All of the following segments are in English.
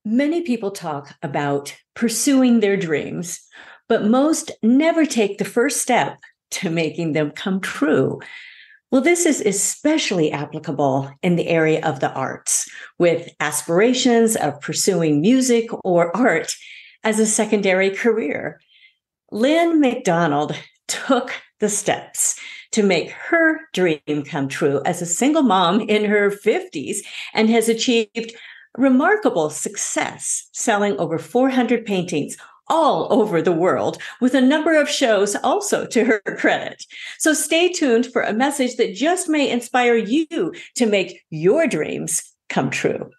Many people talk about pursuing their dreams, but most never take the first step to making them come true. Well, this is especially applicable in the area of the arts, with aspirations of pursuing music or art as a secondary career. Lynne McDonald took the steps to make her dream come true as a single mom in her 50s and has achieved remarkable success, selling over 400 paintings all over the world, with a number of shows also to her credit. So stay tuned for a message that just may inspire you to make your dreams come true.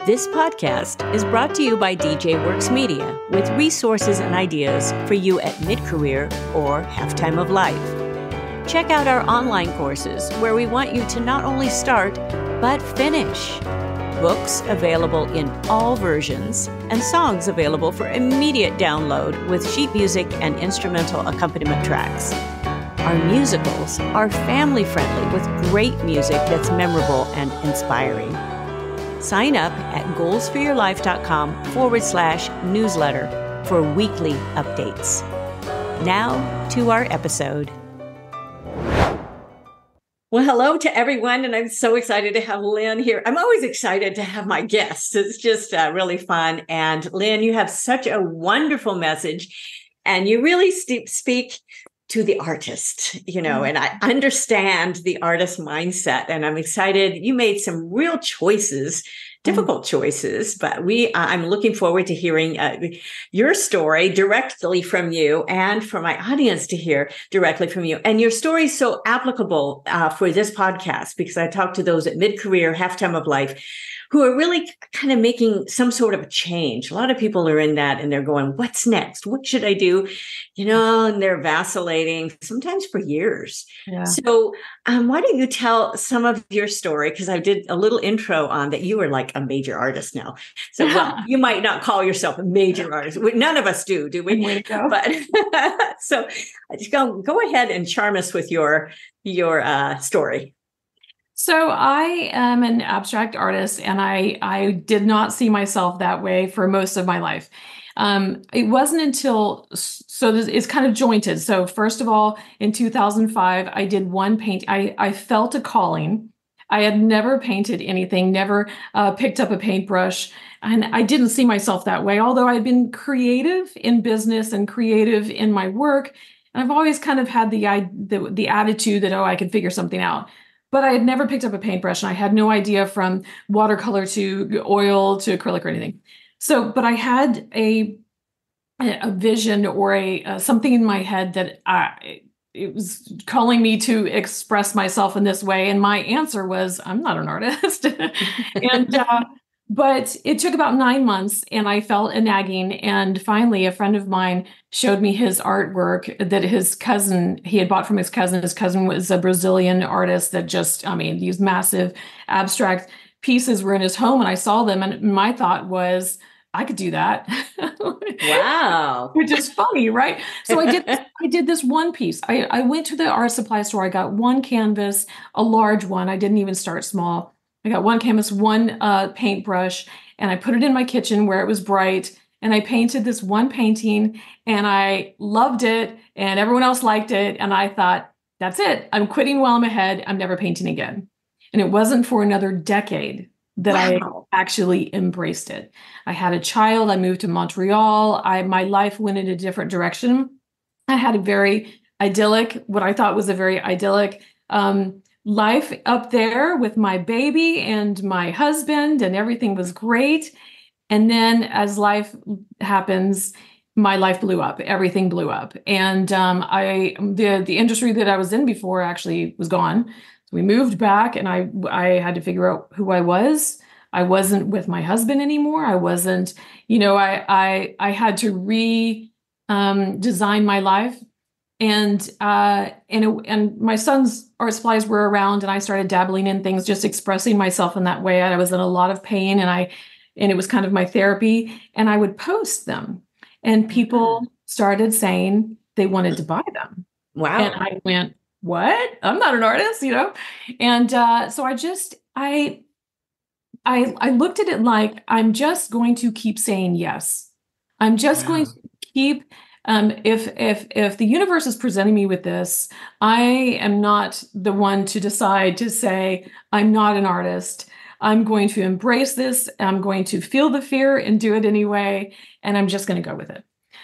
This podcast is brought to you by DJ Works Media, with resources and ideas for you at mid-career or halftime of life. Check out our online courses where we want you to not only start, but finish. Books available in all versions, and songs available for immediate download with sheet music and instrumental accompaniment tracks. Our musicals are family-friendly with great music that's memorable and inspiring. Sign up at goalsforyourlife.com/newsletter for weekly updates. Now to our episode. Well, hello to everyone, and I'm so excited to have Lynn here. I'm always excited to have my guests. It's just really fun. And Lynn, you have such a wonderful message, and you really speak to the artist, and I understand the artist mindset, and I'm excited. You made some real choices, difficult choices, but I'm looking forward to hearing your story directly from you, and for my audience to hear directly from you. And your story is so applicable for this podcast, because I talk to those at mid-career, halftime of life, who are really kind of making some sort of a change. A lot of people are in that and they're going, what's next? What should I do? And they're vacillating sometimes for years. Yeah. So why don't you tell some of your story? Because I did a little intro on that you are like a major artist now. So you might not call yourself a major artist. None of us do we? Way to go. But so go ahead and charm us with your story. So I am an abstract artist, and I did not see myself that way for most of my life. It wasn't until, it's kind of jointed. So first of all, in 2005, I did one paint. I felt a calling. I had never painted anything, never picked up a paintbrush, and I didn't see myself that way, although I'd been creative in business and creative in my work. And I've always kind of had the attitude that, I could figure something out. But I had never picked up a paintbrush, and I had no idea from watercolor to oil to acrylic or anything. So, but I had a vision or something in my head that it was calling me to express myself in this way. And my answer was, I'm not an artist. But it took about 9 months, and I felt a nagging. And finally, a friend of mine showed me his artwork that he had bought from his cousin. His cousin was a Brazilian artist that these massive abstract pieces were in his home. And I saw them, and my thought was, I could do that. Wow. Which is funny, right? So I did this one piece. I went to the art supply store. I got one canvas, a large one. I didn't even start small. I got one canvas, one paintbrush, and I put it in my kitchen where it was bright. And I painted this one painting, and I loved it, and everyone else liked it. And I thought, that's it. I'm quitting while I'm ahead. I'm never painting again. And it wasn't for another decade that I actually embraced it. I had a child. I moved to Montreal. My life went in a different direction. I had a very idyllic, what I thought was a very idyllic life up there with my baby and my husband, and everything was great. And then as life happens, my life blew up. Everything blew up. And the industry that I was in before actually was gone. So we moved back, and I had to figure out who I was. I wasn't with my husband anymore. I wasn't, I had to design my life. And my son's art supplies were around, and I started dabbling in things, just expressing myself in that way. I was in a lot of pain, and it was kind of my therapy, and I would post them, and people started saying they wanted to buy them. Wow. And I went, what? I'm not an artist, And so I I looked at it like I'm just going to keep saying yes. I'm just going Wow. to keep if the universe is presenting me with this, I am not the one to decide to say I'm not an artist. I'm going to embrace this. I'm going to feel the fear and do it anyway, and I'm just going to go with it.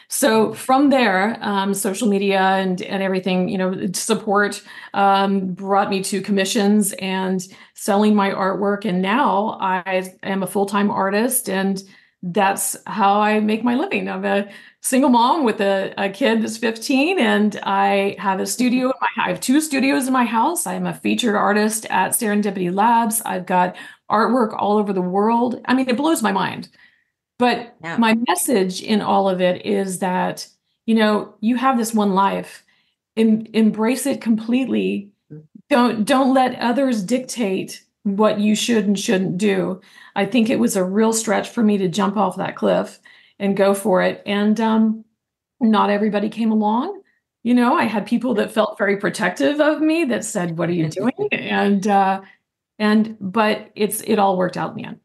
So from there, social media and everything, support brought me to commissions and selling my artwork. And now I am a full-time artist, and that's how I make my living. I'm a single mom with a kid that's 15, and I have a studio. I have 2 studios in my house. I'm a featured artist at Serendipity Labs. I've got artwork all over the world. I mean, it blows my mind. But Yeah. my message in all of it is that, you have this one life. Embrace it completely. Don't let others dictate what you should and shouldn't do. I think it was a real stretch for me to jump off that cliff and go for it. And not everybody came along. I had people that felt very protective of me that said, "What are you doing?" But it all worked out in the end.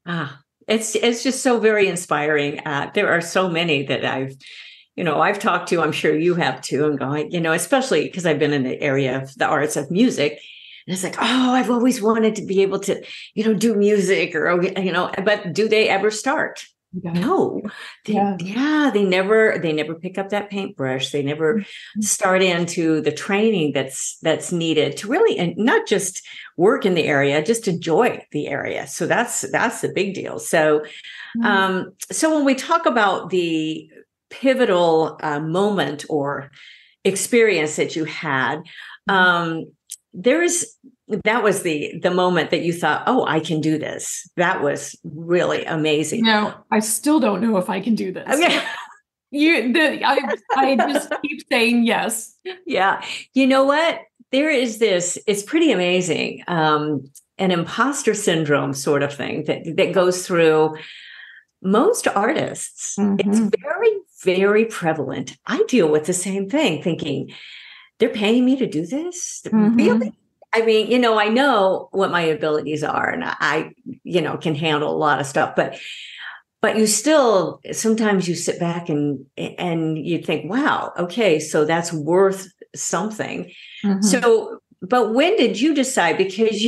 Ah, it's just so very inspiring. There are so many that I've talked to. I'm sure you have too, and going, especially because I've been in the area of the arts of music, and it's like, oh, I've always wanted to be able to, do music, or but do they ever start? No, they never pick up that paintbrush. They never start into the training that's needed to really, and not just work in the area, just enjoy the area. So that's the big deal. So, so when we talk about the pivotal moment or experience that you had, that was the moment that you thought, oh, I can do this. That was really amazing. I still don't know if I can do this. Okay. I just keep saying yes. Yeah. You know what? There is this, it's pretty amazing. An imposter syndrome sort of thing that goes through most artists. It's very, very prevalent. I deal with the same thing, thinking, they're paying me to do this? Really? I mean, I know what my abilities are, and I can handle a lot of stuff, but you still, sometimes you sit back and you think, wow, okay, so that's worth something. So, but when did you decide? Because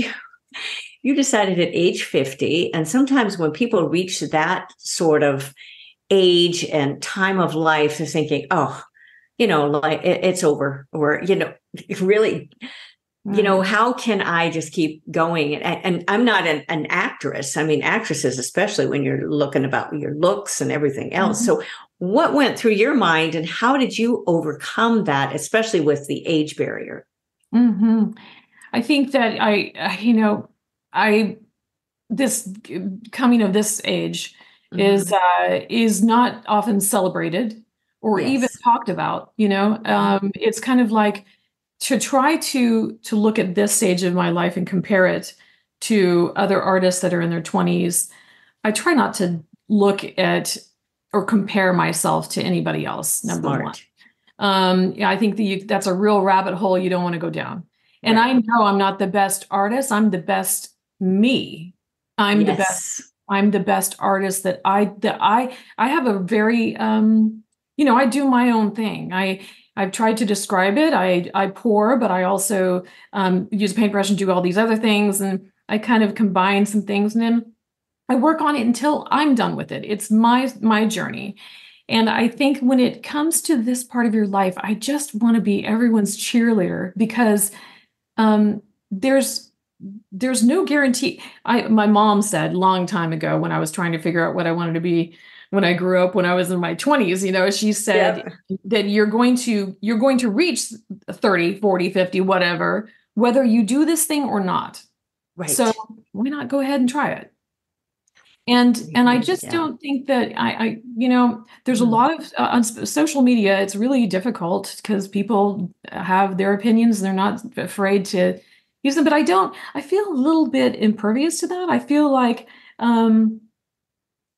you decided at age 50, and sometimes when people reach that sort of age and time of life, they're thinking, oh, like it's over, or, really, how can I just keep going? And I'm not an actress. I mean, actresses, especially when you're looking about your looks and everything else. So what went through your mind, and how did you overcome that, especially with the age barrier? I think that this coming of this age is not often celebrated or even talked about. It's kind of like, to try to look at this stage of my life and compare it to other artists that are in their 20s. I try not to look at or compare myself to anybody else. Number one. I think that's a real rabbit hole you don't want to go down. And I know I'm not the best artist. I'm the best me. I'm the best artist that I have a very, I do my own thing. I've tried to describe it. I pour, but I also use a paintbrush and do all these other things. And I kind of combine some things, and then I work on it until I'm done with it. It's my journey. And I think when it comes to this part of your life, I just want to be everyone's cheerleader, because there's no guarantee. My mom said a long time ago, when I was trying to figure out what I wanted to be when I grew up, when I was in my 20s, she said that you're going to reach 30, 40, 50, whatever, whether you do this thing or not. Right. So why not go ahead and try it? And I just don't think that there's a lot of on social media. It's really difficult because people have their opinions and they're not afraid to use them. But I feel a little bit impervious to that. I feel like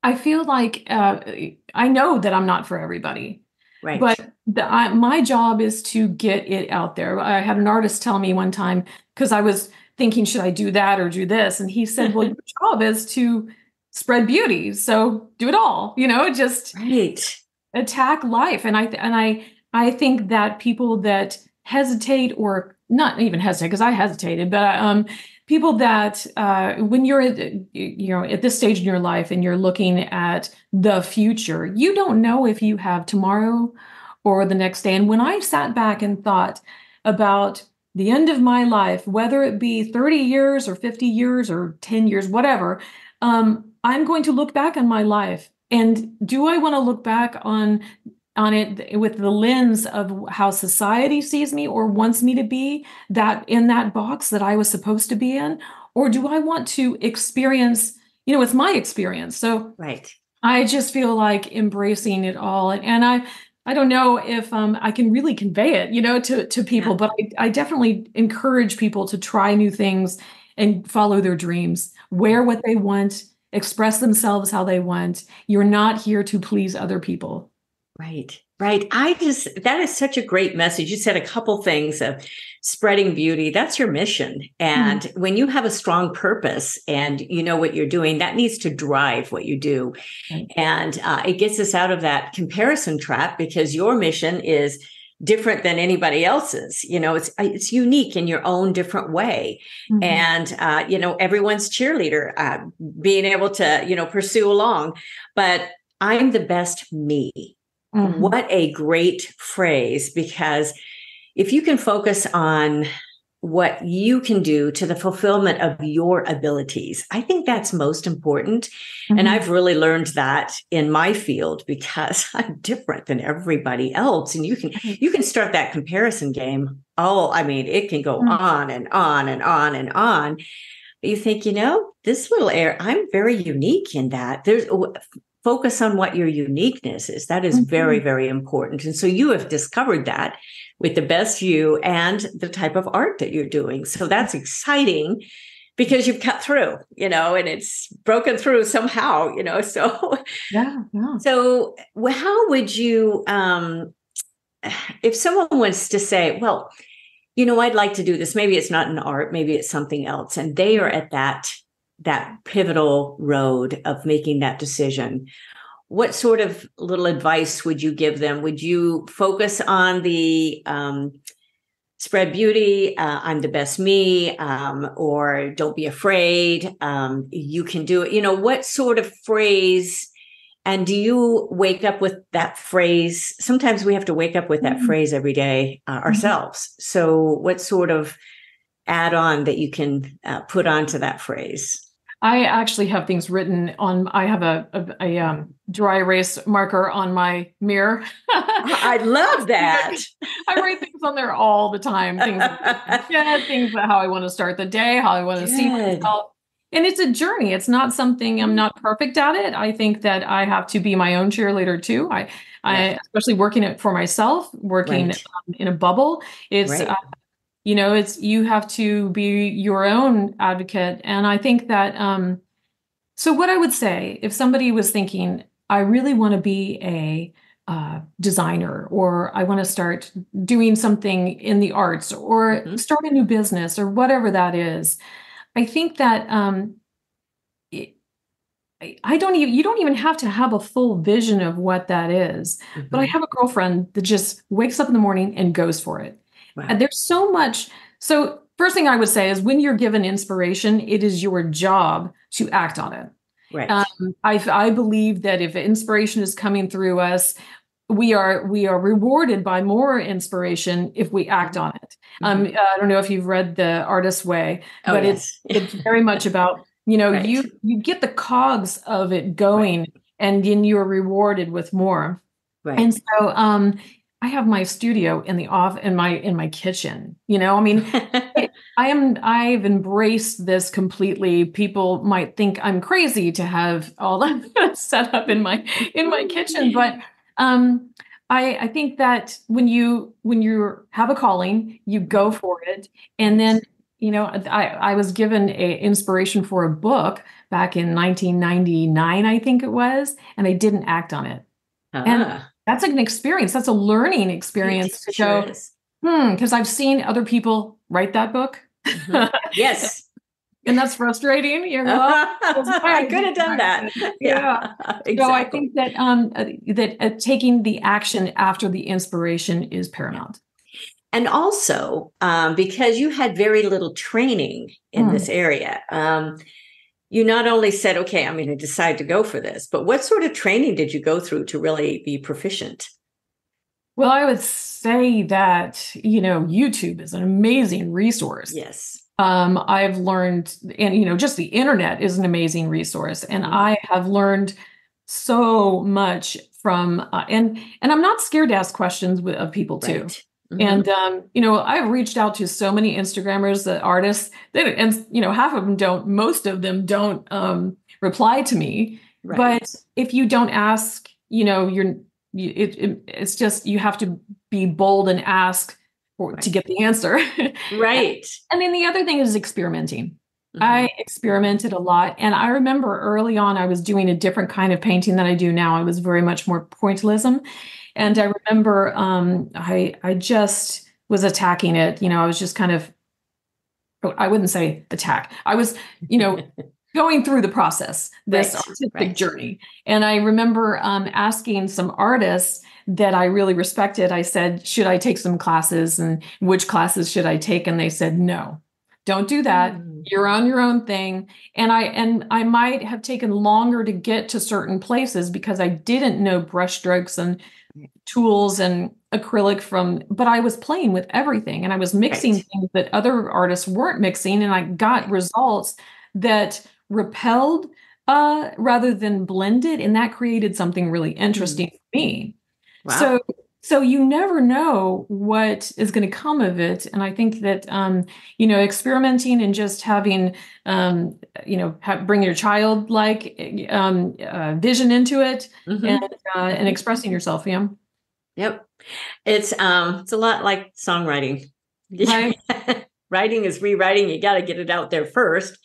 I know that I'm not for everybody, but my job is to get it out there. I had an artist tell me one time, because I was thinking, should I do that or do this? And he said, well, your job is to spread beauty. So do it all, just Right. attack life. And I think that people that hesitate, or not even hesitate, because I hesitated, but people that when you're at this stage in your life and you're looking at the future, you don't know if you have tomorrow or the next day. And when I sat back and thought about the end of my life, whether it be 30 years or 50 years or 10 years, whatever, I'm going to look back on my life. And do I want to look back on it with the lens of how society sees me or wants me to be, that in that box that I was supposed to be in? Or do I want to experience, it's my experience. So right. I just feel like embracing it all. And I don't know if I can really convey it, to people, but I definitely encourage people to try new things and follow their dreams, wear what they want, express themselves how they want. You're not here to please other people. Right. Right. That is such a great message. You said a couple things of spreading beauty. That's your mission. And when you have a strong purpose and you know what you're doing, that needs to drive what you do. Right. And it gets us out of that comparison trap, because your mission is different than anybody else's. It's unique in your own different way. And, everyone's cheerleader, being able to, pursue along, but I'm the best me. What a great phrase, because if you can focus on what you can do to the fulfillment of your abilities, I think that's most important. And I've really learned that in my field, because I'm different than everybody else. And you can start that comparison game. Oh, I mean, it can go on and on and on and on. But you think, this little area, I'm very unique in that. Focus on what your uniqueness is. That is very, very important. And so you have discovered that with the best you and the type of art that you're doing. So that's exciting, because you've cut through, and it's broken through somehow, so. Yeah. So how would you, if someone wants to say, well, I'd like to do this, maybe it's not an art, maybe it's something else, and they are at that pivotal road of making that decision, what sort of little advice would you give them? Would you focus on the spread beauty, I'm the best me, or don't be afraid, you can do it? What sort of phrase? And do you wake up with that phrase? Sometimes we have to wake up with that phrase every day ourselves. So what sort of add-on that you can put onto that phrase? I actually have things written on. I have a dry erase marker on my mirror. I love that. I write things on there all the time. Things about how I want to start the day, how I want to see myself. And it's a journey. It's not something, I'm not perfect at it. I think that I have to be my own cheerleader too. I especially working it for myself, working in a bubble. It's you have to be your own advocate. And I think that, so what I would say, if somebody was thinking, I really want to be a designer, or I want to start doing something in the arts, or start a new business, or whatever that is, I think that you don't even have to have a full vision of what that is. But I have a girlfriend that just wakes up in the morning and goes for it. Wow. And there's so much. So first thing I would say is, when you're given inspiration, it is your job to act on it. Right. I believe that if inspiration is coming through us, we are rewarded by more inspiration if we act on it. I don't know if you've read The Artist's Way, but it's very much about, you get the cogs of it going, and then you're rewarded with more. Right. And so I have my studio in my kitchen. I've embraced this completely. People might think I'm crazy to have all that set up in my kitchen, but I think that when you have a calling, you go for it. And then, I was given a inspiration for a book back in 1999, I think it was, and I didn't act on it. And that's an experience. That's a learning experience to go, because I've seen other people write that book Yes. And that's frustrating. You're like, I could have done that. Yeah. Exactly. So I think that taking the action after the inspiration is paramount. And also, because you had very little training in this area, you not only said, okay, I'm going to decide to go for this, but what sort of training did you go through to really be proficient? Well, I would say that, YouTube is an amazing resource. Yes. I've learned, and, just the internet is an amazing resource. And I have learned so much from, and I'm not scared to ask questions of people too. Right. And, I've reached out to so many Instagrammers, artists and, half of them most of them don't, reply to me. Right. But if you don't ask, it's just, you have to be bold and ask to get the answer. Right. And then the other thing is experimenting. I experimented a lot. And I remember early on, I was doing a different kind of painting than I do now. I was very much more pointillism. And I remember I just was attacking it. I was just kind of, I wouldn't say attack. I was, going through the process, this artistic journey. And I remember asking some artists that I really respected. I said, should I take some classes, and which classes should I take? And they said, no, don't do that. You're on your own thing. And I might have taken longer to get to certain places because I didn't know brush strokes and tools and acrylic but I was playing with everything, and I was mixing things that other artists weren't mixing. And I got results that repelled rather than blended. And that created something really interesting for me. Wow. So you never know what is going to come of it. And I think that, experimenting and just having, bring your childlike vision into it and expressing yourself. Yeah. Yep. It's a lot like songwriting. Right. Writing is rewriting. You got to get it out there first,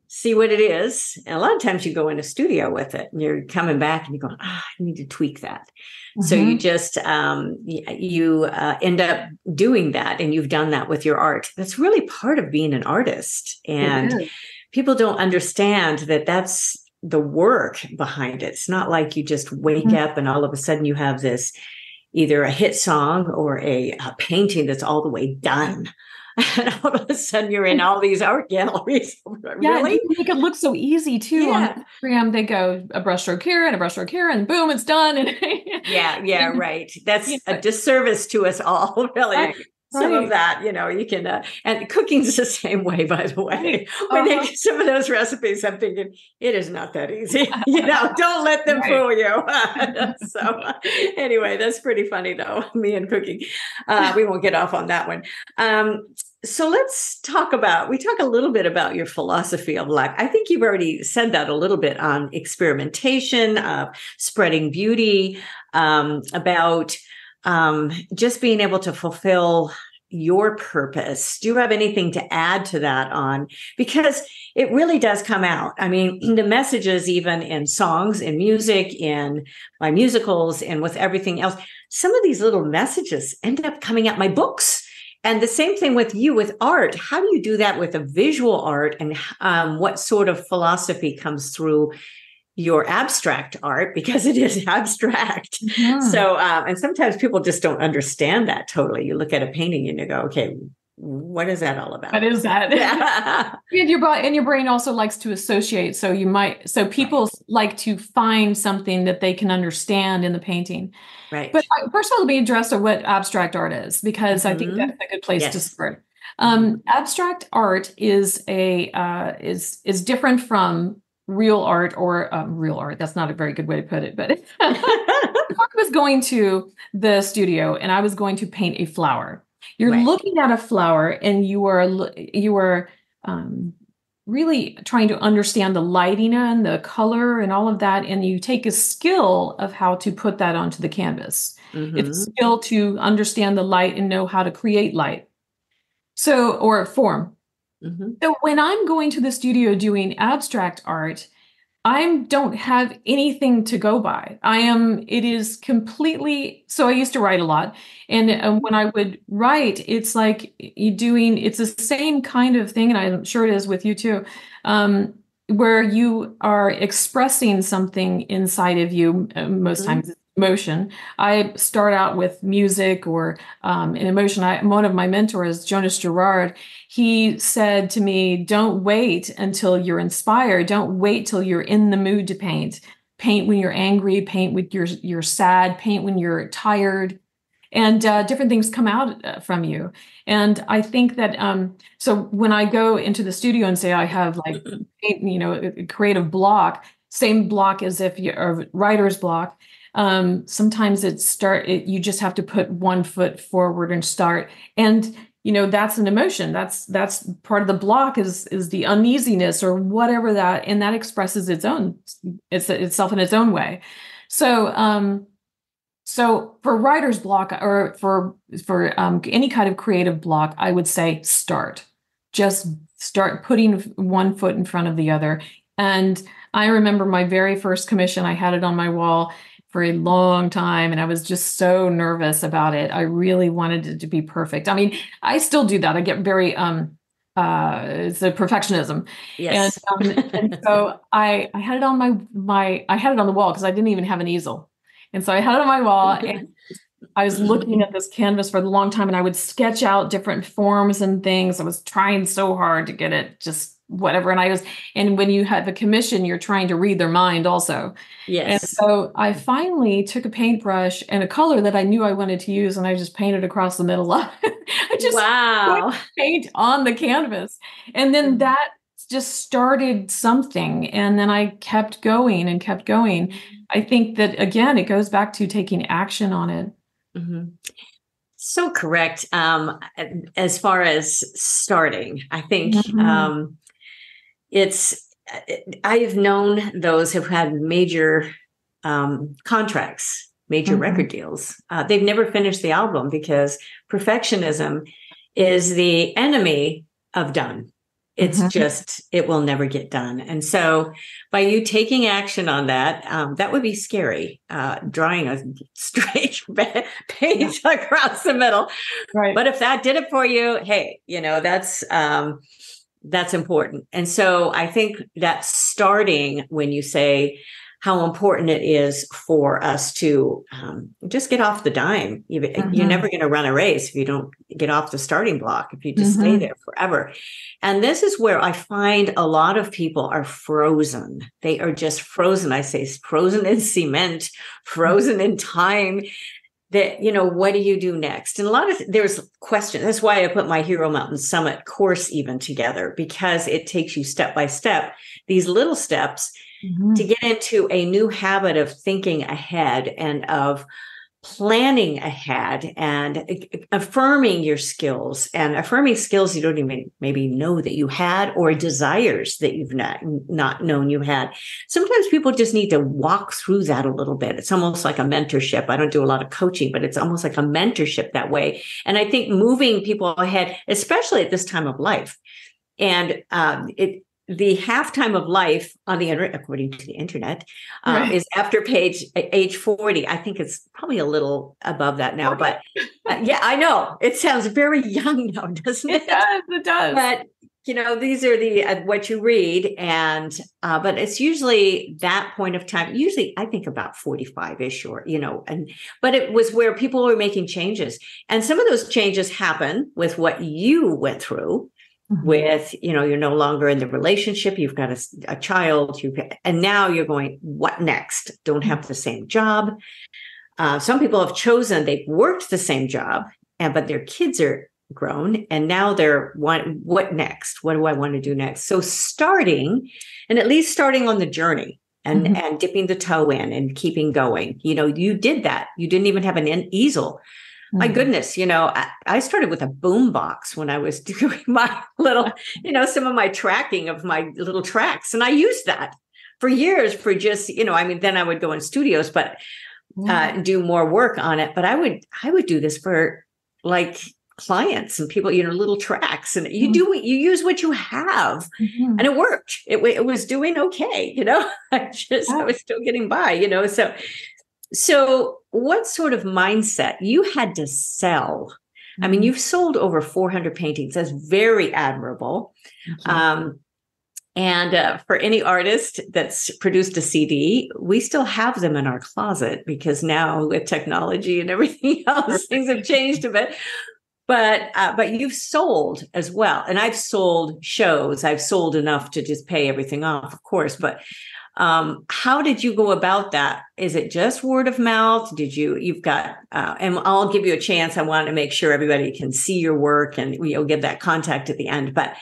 see what it is. And a lot of times you go in a studio with it and you're coming back and you're going, I need to tweak that. So you just, you end up doing that, and you've done that with your art. That's really part of being an artist. And people don't understand that that's the work behind it. It's not like you just wake up and all of a sudden you have this, either a hit song or a painting that's all the way done. And all of a sudden you're in all these art galleries. Really? You make it look so easy too. On Instagram, they go a brushstroke here and a brushstroke here, and boom, it's done. And right. That's a disservice to us all, really. Right. Some of that, you can, and cooking's the same way, by the way. When they get some of those recipes, I'm thinking, it is not that easy. Don't let them fool you. So anyway, that's pretty funny though, me and cooking. We won't get off on that one. So let's talk a little bit about your philosophy of life. I think you've already said that a little bit on experimentation, spreading beauty, about just being able to fulfill your purpose. Do you have anything to add to that because it really does come out. I mean, the messages, even in songs, in music, in my musicals, and with everything else, some of these little messages end up coming out my books. And the same thing with you with art. How do you do that with a visual art, and what sort of philosophy comes through your abstract art, because it is abstract. So, and sometimes people just don't understand that totally. You look at a painting and you go, okay, what is that all about? What is that? And your brain also likes to associate. So people like to find something that they can understand in the painting. Right. But first of all, let me address what abstract art is, because I think that's a good place to start. Abstract art is is different from real art, or real art. That's not a very good way to put it, but I was going to the studio and I was going to paint a flower. You're looking at a flower and you are really trying to understand the lighting and the color and all of that. And you take a skill of how to put that onto the canvas. It's a skill to understand the light and know how to create light. Or form. So when I'm going to the studio doing abstract art, I don't have anything to go by. It is completely, so I used to write a lot. And when I would write, it's like it's the same kind of thing. And I'm sure it is with you too, where you are expressing something inside of you. Most times it's emotion. I start out with music or an emotion. One of my mentors, Jonas Gerard, he said to me, don't wait until you're inspired. Don't wait till you're in the mood to paint. Paint when you're angry, paint when you're sad, paint when you're tired, and different things come out from you. And I think that, so when I go into the studio and say I have like, a creative block, same block as if you're a writer's block, sometimes you just have to put one foot forward and start. And that's an emotion. That's part of the block is the uneasiness or whatever and that expresses itself in its own way. So for writer's block or for any kind of creative block, I would say just start putting one foot in front of the other. And I remember my very first commission, I had it on my wall for a long time, and I was just so nervous about it. I really wanted it to be perfect. I mean, I still do that. I get very it's a perfectionism. Yes. And so I had it on I had it on the wall because I didn't even have an easel. And so I had it on my wall, and I was looking at this canvas for a long time, and I would sketch out different forms and things. I was trying so hard to get it just whatever. And when you have a commission, you're trying to read their mind also. Yes. And so I finally took a paintbrush and a color that I knew I wanted to use, and I just painted across the middle of it. I just put paint on the canvas. And then that just started something. And then I kept going and kept going. I think that, again, it goes back to taking action on it. Mm-hmm. So correct. As far as starting, I think I've known those who've had major contracts, major record deals. They've never finished the album because perfectionism is the enemy of done. It's just, it will never get done. And so by you taking action on that, that would be scary, drawing a straight page across the middle. Right. But if that did it for you, hey, that's important. And so I think that starting when you say how important it is for us to just get off the dime. You're never going to run a race if you don't get off the starting block, if you just stay there forever. And this is where I find a lot of people are frozen. They are just frozen. I say frozen in cement, frozen in time. That, what do you do next? And there's questions. That's why I put my Hero Mountain Summit course even together, because it takes you step by step, these little steps to get into a new habit of thinking ahead and of planning ahead and affirming your skills and affirming skills you don't even maybe know that you had, or desires that you've not known you had. Sometimes people just need to walk through that a little bit. It's almost like a mentorship. I don't do a lot of coaching, but it's almost like a mentorship that way. And I think moving people ahead, especially at this time of life, and the halftime of life on the internet, according to the internet, is after age 40. I think it's probably a little above that now, but yeah, I know it sounds very young now, doesn't it? It does. But these are what you read, and but it's usually that point of time. Usually, I think about 45-ish, but it was where people were making changes, and some of those changes happen with what you went through. With, you're no longer in the relationship, you've got a child, and now you're going, what next? Don't have the same job. Some people have chosen, they've worked the same job, but their kids are grown, and now they're, what next? What do I want to do next? So starting on the journey and dipping the toe in and keeping going. You did that. You didn't even have an easel. My goodness, I started with a boom box when I was doing my little, some of my tracking of my little tracks. And I used that for years for just, then I would go in studios, but do more work on it. But I would do this for like clients and people, little tracks, and you use what you have, and it worked. It was doing okay. I was still getting by, so what sort of mindset you had to sell? I mean, you've sold over 400 paintings. That's very admirable. And for any artist that's produced a CD, we still have them in our closet, because now with technology and everything else, things have changed a bit. But you've sold as well. And I've sold shows. I've sold enough to just pay everything off, of course. But how did you go about that? Is it just word of mouth? You've got, and I'll give you a chance. I want to make sure everybody can see your work, and you'll give that contact at the end. But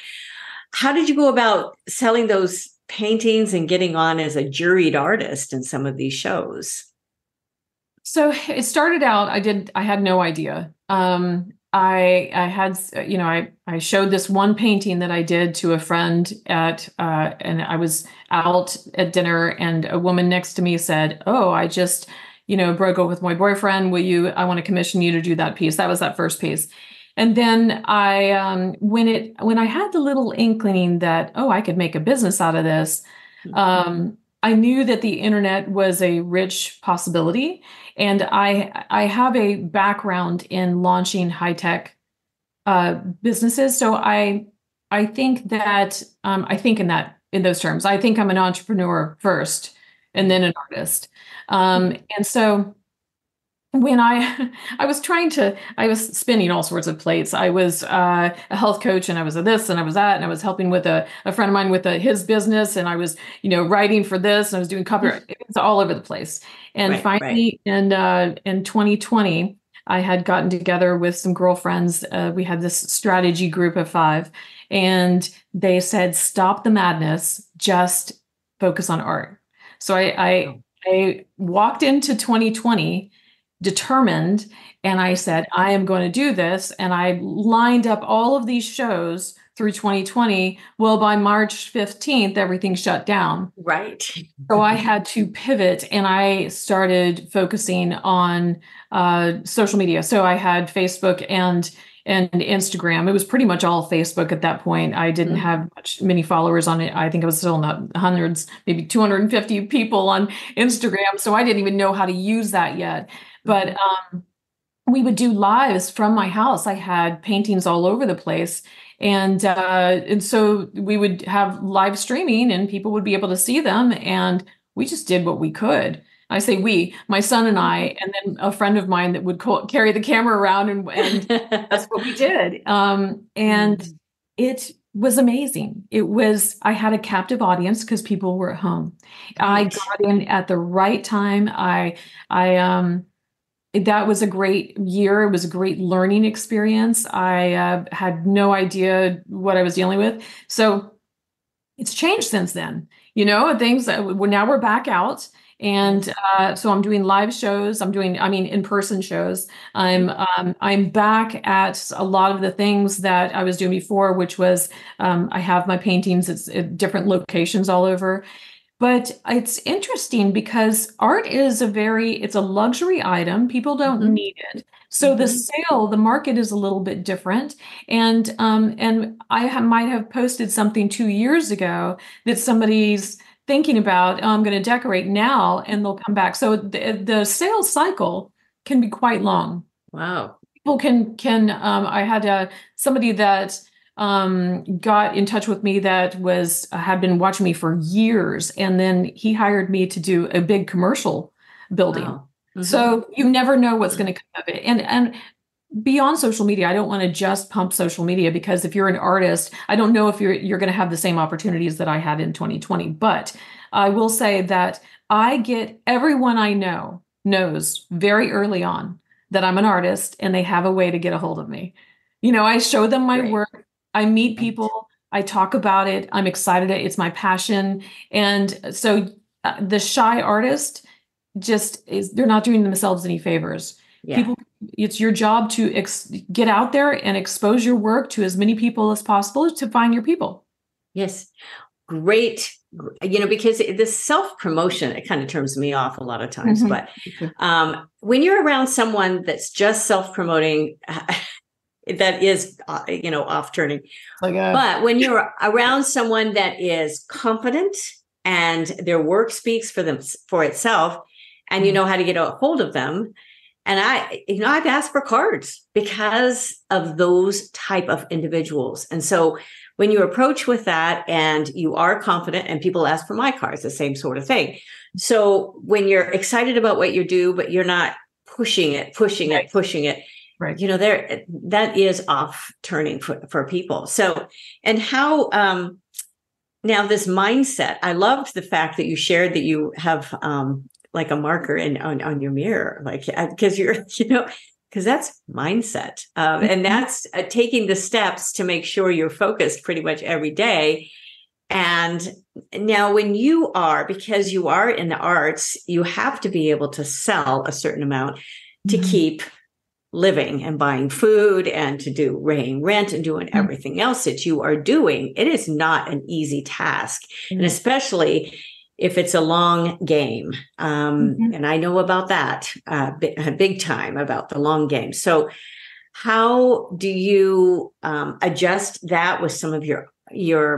how did you go about selling those paintings and getting on as a juried artist in some of these shows? So it started out, I had no idea. I had, I showed this one painting that I did to a friend and I was out at dinner, and a woman next to me said, "Oh, I just, broke up with my boyfriend. I want to commission you to do that piece." That was that first piece. And then when I had the little inkling that, oh, I could make a business out of this, I knew that the internet was a rich possibility. And I have a background in launching high-tech businesses. So I think that in those terms. I think I'm an entrepreneur first and then an artist. And so when I was spinning all sorts of plates. I was a health coach, and I was a this, and I was that, and I was helping with a friend of mine with his business, and I was, writing for this, and I was doing copyright. It was all over the place. And finally, in 2020, I had gotten together with some girlfriends. We had this strategy group of 5, and they said, "Stop the madness, just focus on art." So I walked into 2020 determined, and I said, I am going to do this. And I lined up all of these shows through 2020. Well, by March 15th, everything shut down. Right. So I had to pivot, and I started focusing on social media. So I had Facebook and Instagram. It was pretty much all Facebook at that point. I didn't have many followers on it. I think I was still not hundreds, maybe 250 people on Instagram. So I didn't even know how to use that yet. But we would do lives from my house. I had paintings all over the place. And so we would have live streaming, and people would be able to see them. And we just did what we could. I say we, my son and I, and then a friend of mine that would carry the camera around, and that's what we did. And it was amazing. I had a captive audience because people were at home. Right. I got in at the right time. That was a great year. It was a great learning experience. I had no idea what I was dealing with. So it's changed since then. Things now we're back out. And so I'm doing live shows. In-person shows. I'm back at a lot of the things that I was doing before, which was I have my paintings at different locations all over. But it's interesting because art is it's a luxury item. People don't need it. So the market is a little bit different. And I might have posted something 2 years ago that somebody's thinking about, I'm going to decorate now, and they'll come back. So the sales cycle can be quite long. Wow. People can I had somebody that got in touch with me that had been watching me for years, and then he hired me to do a big commercial building. Wow. So you never know what's going to come of it. And beyond social media, I don't want to just pump social media, because if you're an artist, I don't know if you're going to have the same opportunities that I had in 2020. But I will say that everyone I knows very early on that I'm an artist, and they have a way to get a hold of me. I show them my work. I meet people, I talk about it, I'm excited, it's my passion. And so the shy artist they're not doing themselves any favors. Yeah. It's your job to get out there and expose your work to as many people as possible to find your people. Yes. Great. Because the self-promotion, it kind of turns me off a lot of times. But when you're around someone that's just self-promoting, that is, off turning. Like but when you're around someone that is confident and their work speaks for itself, and you know how to get a hold of them. And I've asked for cards because of those type of individuals. And so when you approach with that and you are confident, and people ask for my cards, the same sort of thing. So when you're excited about what you do, but you're not pushing it, right. That is off turning for people. So, and how, now this mindset, I loved the fact that you shared that you have, like a marker on your mirror, like, because because that's mindset. And that's taking the steps to make sure you're focused pretty much every day. And now because you are in the arts, you have to be able to sell a certain amount to keep living and buying food and to do paying rent and doing everything else that you are doing. It is not an easy task. And especially if it's a long game. And I know about that big time, about the long game. So how do you adjust that with some of your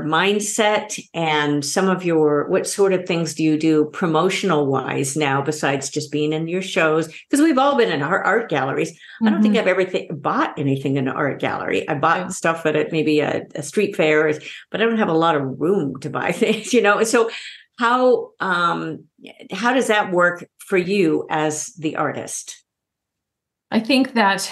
mindset and some of what sort of things do you do promotional wise now, besides just being in your shows? Because we've all been in art galleries. I don't think I've ever bought anything in an art gallery. I bought stuff at maybe a street fair, but I don't have a lot of room to buy things, So how does that work for you as the artist? I think that,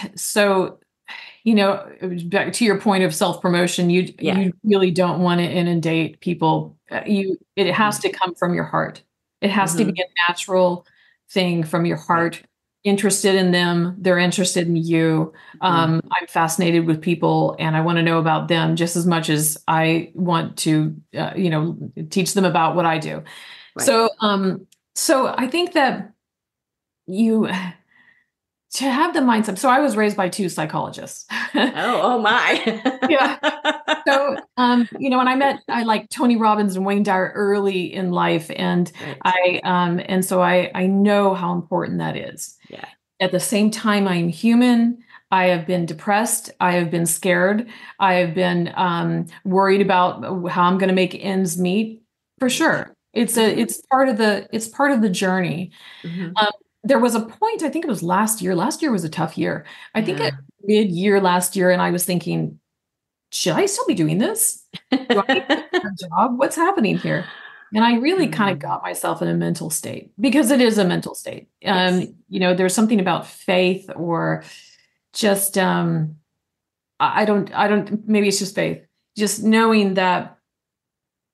back to your point of self-promotion, you really don't want to inundate people. It has to come from your heart. It has to be a natural thing from your heart, interested in them. They're interested in you. I'm fascinated with people, and I want to know about them just as much as I want to, teach them about what I do. Right. So I think that to have the mindset. So I was raised by 2 psychologists. Oh my. Yeah. So, I like Tony Robbins and Wayne Dyer early in life. And I know how important that is. Yeah. At the same time, I'm human. I have been depressed. I have been scared. I have been worried about how I'm going to make ends meet, for sure. It's part of the journey. There was a point, I think it was last year. Last year was a tough year. I think at mid-year last year, and I was thinking, should I still be doing this? Do I need a job? What's happening here? And I really kind of got myself in a mental state, because it is a mental state. There's something about faith, or just, I don't, maybe it's just faith, just knowing that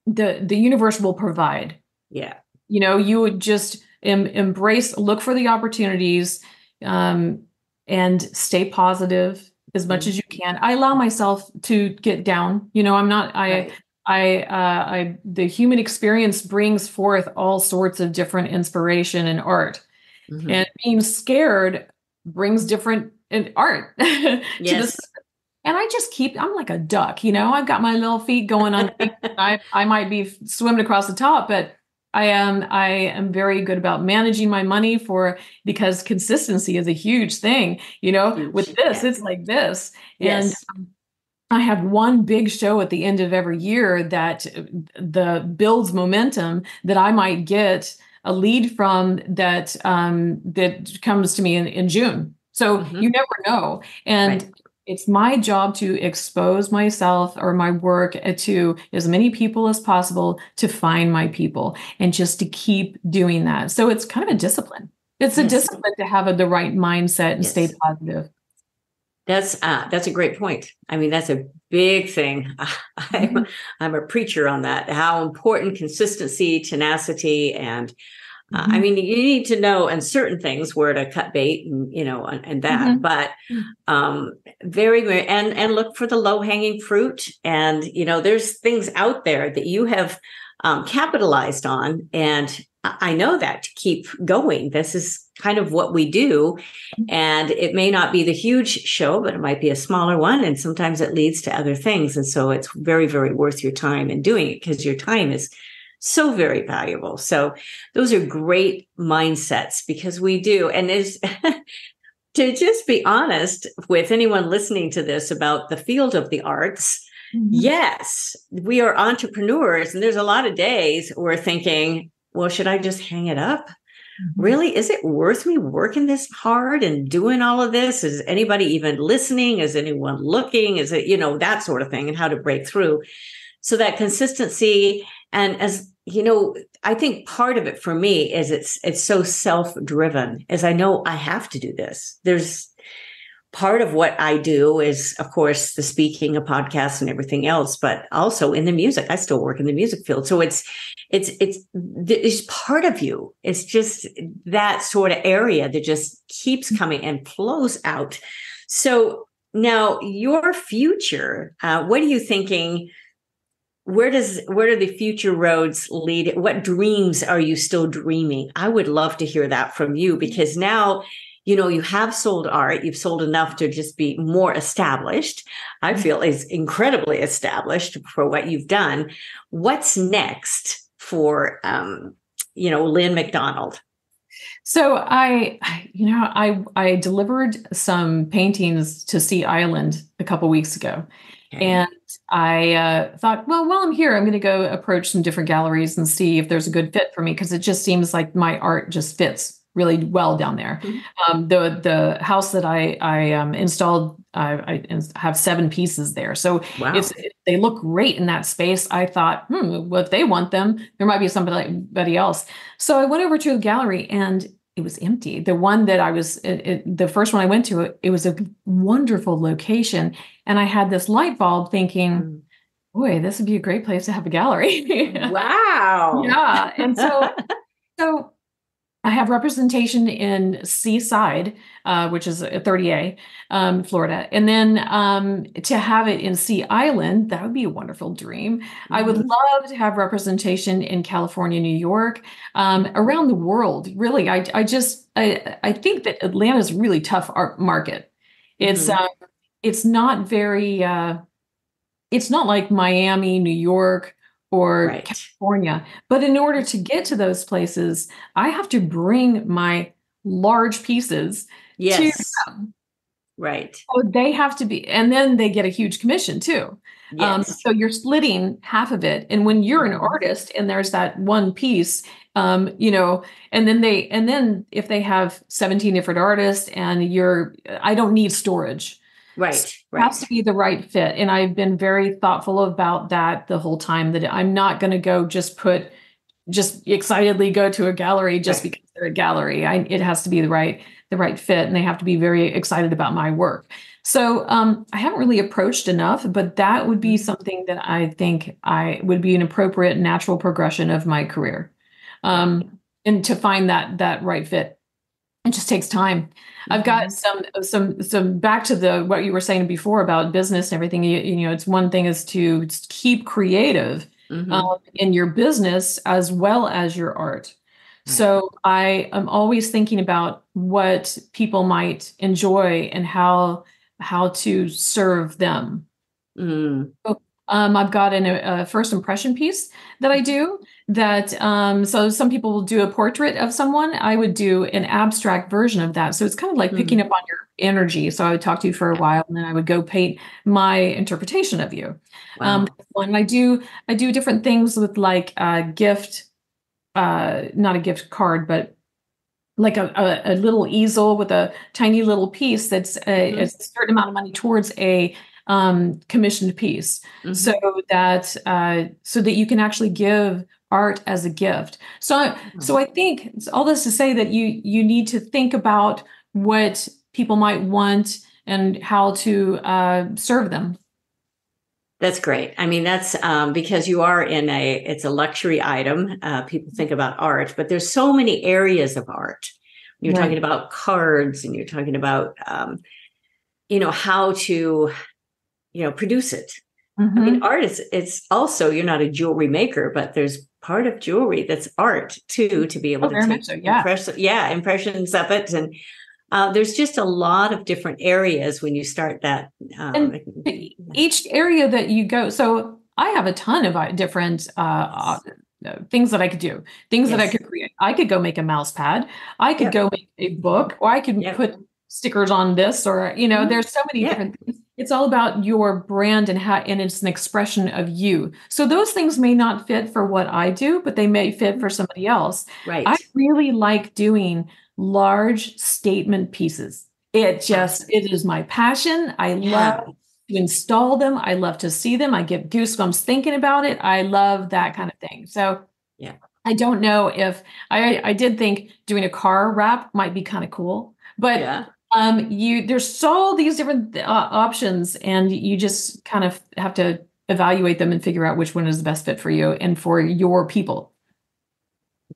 the universe will provide. Yeah. You would just embrace, look for the opportunities, and stay positive as much as you can. I allow myself to get down. I'm not, the human experience brings forth all sorts of different inspiration in art, and being scared brings different art. Yes. And I just I'm like a duck, I've got my little feet going on. I might be swimming across the top, but I am very good about managing my money because consistency is a huge thing, with this, it's like this. And I have one big show at the end of every year that builds momentum, that I might get a lead from that comes to me in June. So you never know. And it's my job to expose myself or my work to as many people as possible, to find my people, and just to keep doing that. So it's kind of a discipline. It's a discipline to have the right mindset and stay positive. That's a great point. I mean, that's a big thing. I'm a preacher on that, how important consistency, tenacity, and I mean, you need to know in certain things where to cut bait and that, but very, very, and look for the low hanging fruit. And, there's things out there that you have capitalized on. And I know that to keep going, this is kind of what we do. And it may not be the huge show, but it might be a smaller one. And sometimes it leads to other things. And so it's very, very worth your time in doing it, because your time is so very valuable. So those are great mindsets, because we do. And to just be honest with anyone listening to this about the field of the arts, yes, we are entrepreneurs. And there's a lot of days we're thinking, well, should I just hang it up? Really? Is it worth me working this hard and doing all of this? Is anybody even listening? Is anyone looking? Is it, that sort of thing, and how to break through. So that consistency, and as you know, I think part of it for me is it's so self-driven, as I know I have to do this. There's part of what I do is, of course, the speaking, a podcast, and everything else, but also in the music. I still work in the music field. So it's part of you. It's just that sort of area that just keeps coming and flows out. So now your future, what are you thinking? Where do the future roads lead? What dreams are you still dreaming? I would love to hear that from you, because now, you have sold art. You've sold enough to just be more established. I feel is incredibly established for what you've done. What's next for, Lynne McDonald? So I delivered some paintings to Sea Island a couple weeks ago. Okay. And I thought, well, while I'm here, I'm going to go approach some different galleries and see if there's a good fit for me, because it just seems like my art just fits really well down there. Mm-hmm. The house that I installed, I have 7 pieces there. So wow. They look great in that space. I thought, well, if they want them, there might be somebody else. So I went over to a gallery and it was empty. The one that the first one I went to, it was a wonderful location. And I had this light bulb thinking, boy, this would be a great place to have a gallery. Wow. Yeah. And so I have representation in Seaside, which is 30A, Florida. And then to have it in Sea Island, that would be a wonderful dream. Mm-hmm. I would love to have representation in California, New York, around the world. Really, I think that Atlanta is a really tough art market. It's not very, it's not like Miami, New York, or right. California. But in order to get to those places, I have to bring my large pieces to them. Right. So they have to be, and then they get a huge commission too. Yes. So you're splitting half of it. And when you're an artist and there's that one piece, and then if they have 17 different artists and I don't need storage. Right. It has to be the right fit. And I've been very thoughtful about that the whole time, that I'm not going to go just excitedly go to a gallery just because they're a gallery. It has to be the right fit, and they have to be very excited about my work. So I haven't really approached enough, but that would be something that I think would be an appropriate natural progression of my career. And to find that right fit. It just takes time. Mm-hmm. I've got some back to what you were saying before about business and everything. It's one thing is to keep creative in your business as well as your art. Right. So I am always thinking about what people might enjoy and how to serve them. Mm. So, I've got a first impression piece that I do that, so some people will do a portrait of someone. I would do an abstract version of that. So it's kind of like picking up on your energy. So I would talk to you for a while, and then I would go paint my interpretation of you. Wow. And I do different things with like a gift, not a gift card, but like a little easel with a tiny little piece that's a certain amount of money towards a commissioned piece, so that you can actually give art as a gift. So I think all this to say that you need to think about what people might want and how to serve them. That's great. I mean, that's because you are it's a luxury item. People think about art, but there's so many areas of art. You're talking about cards, and you're talking about, how to, produce it. I mean, art it's also, you're not a jewelry maker, but there's part of jewelry that's art too, to be able to take impressions of it. And there's just a lot of different areas when you start that. And each area that you go, so I have a ton of different things that I could do, things that I could create. I could go make a mouse pad. I could go make a book, or I could put stickers on this, or, there's so many different things. It's all about your brand and it's an expression of you. So those things may not fit for what I do, but they may fit for somebody else. Right. I really like doing large statement pieces. It is my passion. I love to install them. I love to see them. I get goosebumps thinking about it. I love that kind of thing. So I don't know if I did think doing a car wrap might be kind of cool, but there's all these different options, and you just kind of have to evaluate them and figure out which one is the best fit for you and for your people.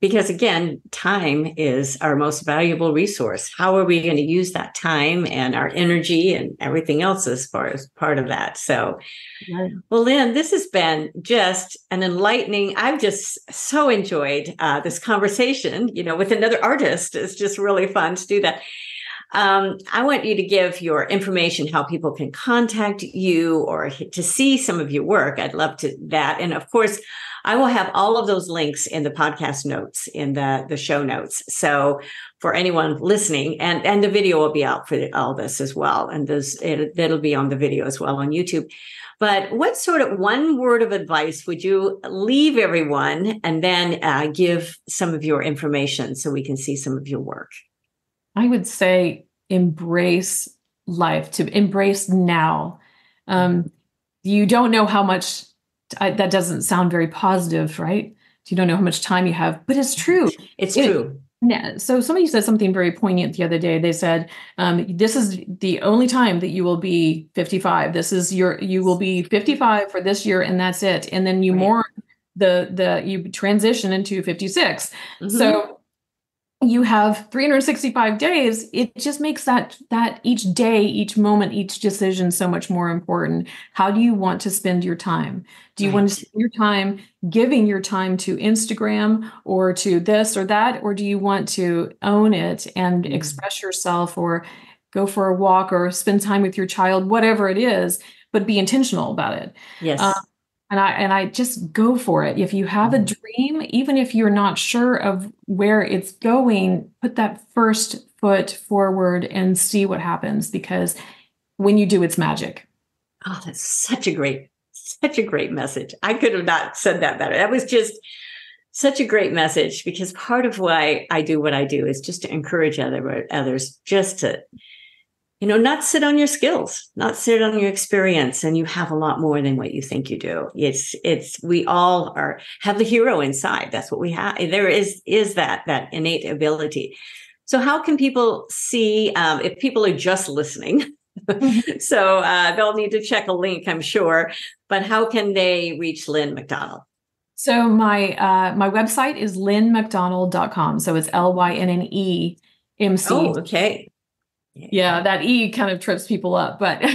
Because again, time is our most valuable resource. How are we going to use that time and our energy and everything else as far as part of that? So, well, Lynn, this has been just an enlightening. I've just so enjoyed this conversation, with another artist. It's just really fun to do that. I want you to give your information, how people can contact you or to see some of your work. I'd love to that. And of course, I will have all of those links in the podcast notes, in the show notes. So for anyone listening, and the video will be out for all this as well. And it'll be on the video as well on YouTube. But what sort of one word of advice would you leave everyone, and then give some of your information so we can see some of your work? I would say embrace life, to embrace now. You don't know how much, that doesn't sound very positive, right? You don't know how much time you have, but it's true. It's true. So somebody said something very poignant the other day. They said, this is the only time that you will be 55. You will be 55 for this year, and that's it. And then you mourn you transition into 56. Mm-hmm. So you have 365 days. It just makes that each day, each moment, each decision so much more important. How do you want to spend your time? Do you want to spend your time giving your time to Instagram or to this or that? Or do you want to own it and express yourself, or go for a walk, or spend time with your child, whatever it is, but be intentional about it? Yes. And I just go for it. If you have a dream, even if you're not sure of where it's going, put that first foot forward and see what happens, because when you do, it's magic. Oh, that's such a great message. I could have not said that better. That was just such a great message, because part of why I do what I do is just to encourage others just to, not sit on your skills, not sit on your experience, and you have a lot more than what you think you do. We all have the hero inside. That's what we have. There is that innate ability. So how can people see, if people are just listening? So they'll need to check a link, I'm sure, but how can they reach Lynne McDonald? So my website is lynnmcdonald.com. So it's LYNNEMC. Oh, okay. Yeah, that E kind of trips people up, but that's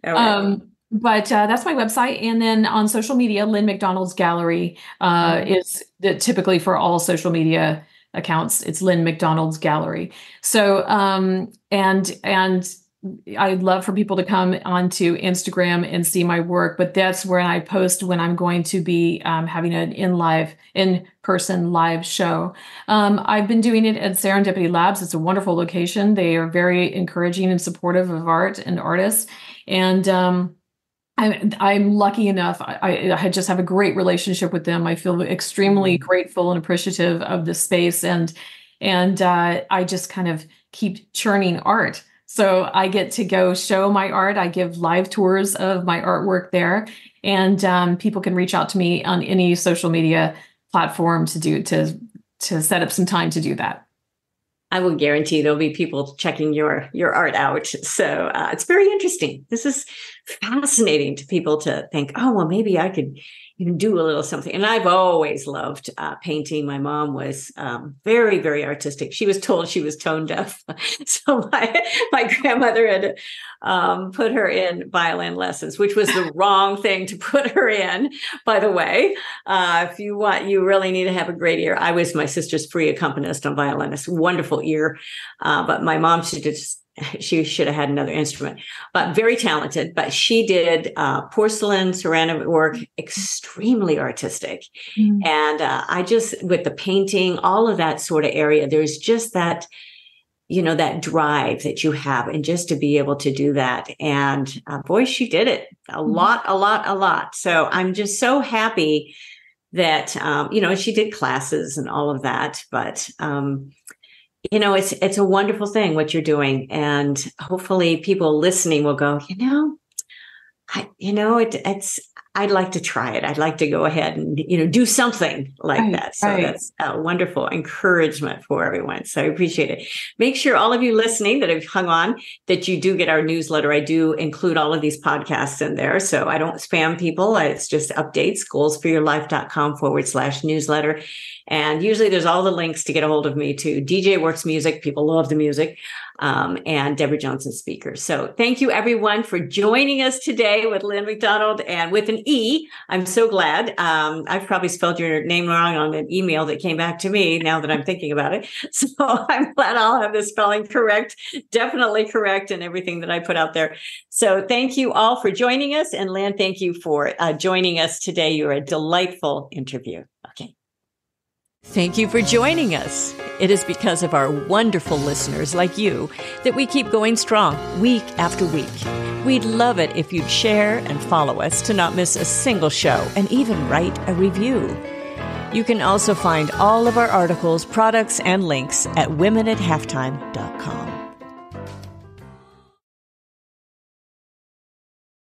my website. And then on social media, Lynne McDonald's Gallery is typically for all social media accounts. It's Lynne McDonald's Gallery. So and I'd love for people to come onto Instagram and see my work, but that's where I post when I'm going to be having an in-person live show. I've been doing it at Serendipity Labs. It's a wonderful location. They are very encouraging and supportive of art and artists. And I'm lucky enough. I just have a great relationship with them. I feel extremely grateful and appreciative of the space. And I just kind of keep churning art. So I get to go show my art. I give live tours of my artwork there, and people can reach out to me on any social media platform to set up some time to do that. I will guarantee there'll be people checking your art out. So it's very interesting. This is fascinating to people to think, oh, well, maybe I could even do a little something. And I've always loved painting. My mom was very, very artistic. She was told she was tone deaf. So my grandmother had put her in violin lessons, which was the wrong thing to put her in, by the way. If you really need to have a great ear. I was my sister's free accompanist on violin. It's a wonderful ear. But my mom, she should have had another instrument, but very talented. But she did porcelain, ceramic work, extremely artistic. And I just, with the painting, all of that sort of area, there's just that, that drive that you have, and just to be able to do that. And boy, she did it a lot. So I'm just so happy that, she did classes and all of that, but, it's a wonderful thing what you're doing. And hopefully people listening will go, I'd like to try it. I'd like to go ahead and, do something like that. So that's a wonderful encouragement for everyone. So I appreciate it. Make sure all of you listening that have hung on, that you do get our newsletter. I do include all of these podcasts in there. So I don't spam people. It's just updates, goalsforyourlife.com/newsletter. And usually there's all the links to get a hold of me too. DJ Works Music. People love the music. And Deborah Johnson speakers. So thank you everyone for joining us today with Lynne McDonald, and with an E. I'm so glad. I've probably spelled your name wrong on an email that came back to me now that I'm thinking about it. So I'm glad I'll have the spelling correct, definitely correct in everything that I put out there. So thank you all for joining us. And Lynne, thank you for joining us today. You're a delightful interview. Okay. Thank you for joining us. It is because of our wonderful listeners like you that we keep going strong week after week. We'd love it if you'd share and follow us to not miss a single show, and even write a review. You can also find all of our articles, products, and links at womenathalftime.com.